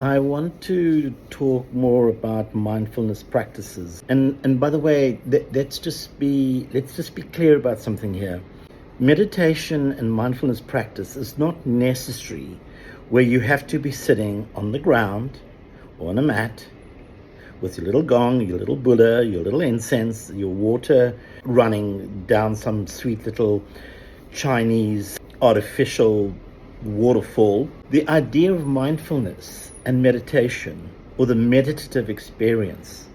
I want to talk more about mindfulness practices. And by the way, let's just be clear about something here. Meditation and mindfulness practice is not necessary where you have to be sitting on the ground or on a mat with your little gong, your little Buddha, your little incense, your water running down some sweet little Chinese artificial waterfall. The idea of mindfulness and meditation, or the meditative experience,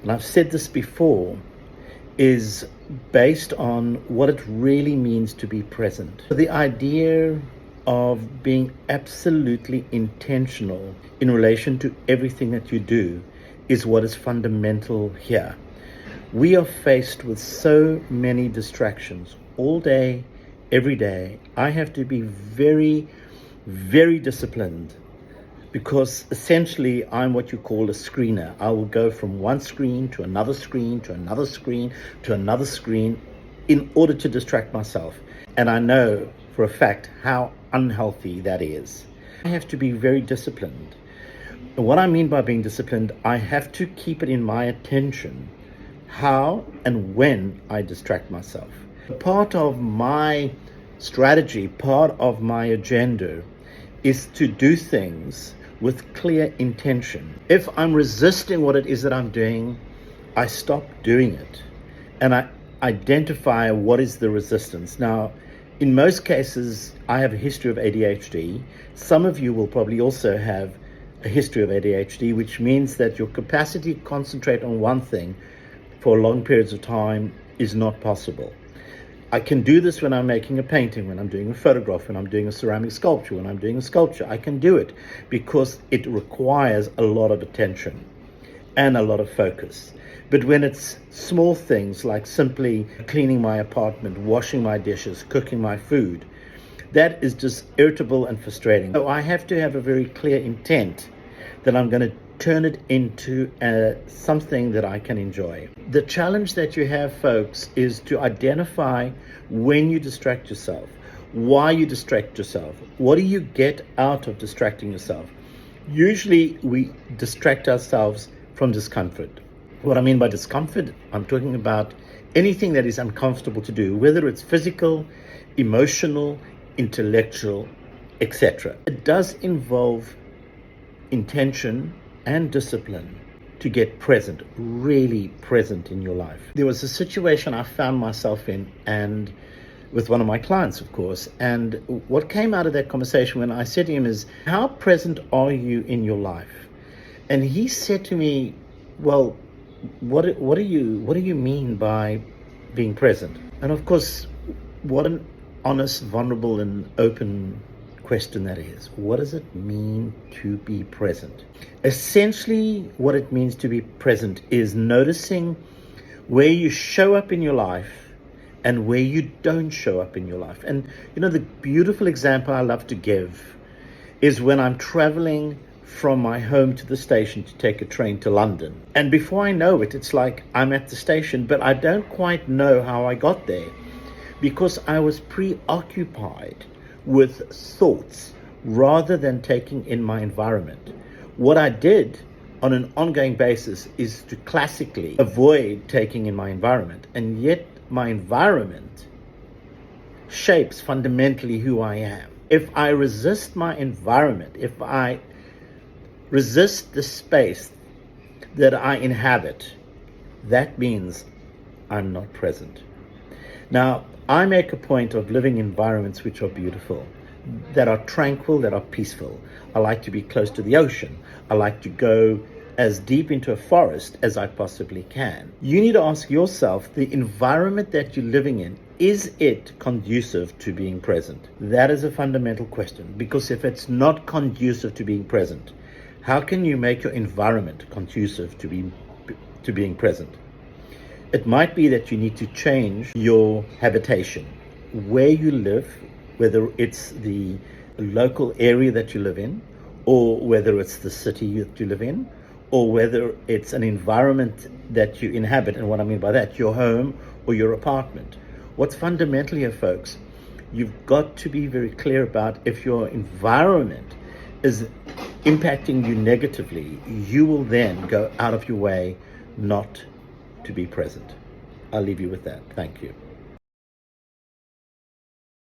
and I've said this before, is based on what it really means to be present. The idea of being absolutely intentional in relation to everything that you do is what is fundamental here. We are faced with so many distractions all day, every day. I have to be very, very disciplined because essentially I'm what you call a screener. I will go from one screen to another screen, to another screen, to another screen in order to distract myself. And I know for a fact how unhealthy that is. I have to be very disciplined. And what I mean by being disciplined, I have to keep it in my attention how and when I distract myself. Part of my strategy, part of my agenda is to do things with clear intention. If I'm resisting what it is that I'm doing, I stop doing it and I identify what is the resistance. Now, in most cases, I have a history of ADHD. Some of you will probably also have a history of ADHD, which means that your capacity to concentrate on one thing for long periods of time is not possible. I can do this when I'm making a painting, when I'm doing a photograph, when I'm doing a ceramic sculpture, when I'm doing a sculpture. I can do it because it requires a lot of attention and a lot of focus. But when it's small things like simply cleaning my apartment, washing my dishes, cooking my food, that is just irritable and frustrating. So I have to have a very clear intent that I'm going to turn it into something that I can enjoy. The challenge that you have, folks, is to identify when you distract yourself, why you distract yourself, what do you get out of distracting yourself. Usually we distract ourselves from discomfort. What I mean by discomfort, I'm talking about anything that is uncomfortable to do, whether it's physical, emotional, intellectual, etc. It does involve intention and discipline to get present, really present in your life. There was a situation I found myself in, and with one of my clients, of course, and what came out of that conversation when I said to him is, how present are you in your life? And he said to me, well, what do you mean by being present? And of course, what an honest, vulnerable, and open question that is. What does it mean to be present? Essentially, what it means to be present is noticing where you show up in your life and where you don't show up in your life. And the beautiful example I love to give is when I'm traveling from my home to the station to take a train to London. And before I know it, it's like I'm at the station, but I don't quite know how I got there because I was preoccupied with thoughts rather than taking in my environment. What I did on an ongoing basis is to classically avoid taking in my environment, and yet my environment shapes fundamentally who I am. If I resist my environment, if I resist the space that I inhabit, that means I'm not present. Now, I make a point of living in environments which are beautiful, that are tranquil, that are peaceful. I like to be close to the ocean. I like to go as deep into a forest as I possibly can. You need to ask yourself, the environment that you're living in, is it conducive to being present? That is a fundamental question, because if it's not conducive to being present, how can you make your environment conducive to being present? It might be that you need to change your habitation, where you live, whether it's the local area that you live in, or whether it's the city that you live in, or whether it's an environment that you inhabit. And what I mean by that, your home or your apartment. What's fundamental here, folks, you've got to be very clear about if your environment is impacting you negatively, you will then go out of your way not to be present. I'll leave you with that. Thank you.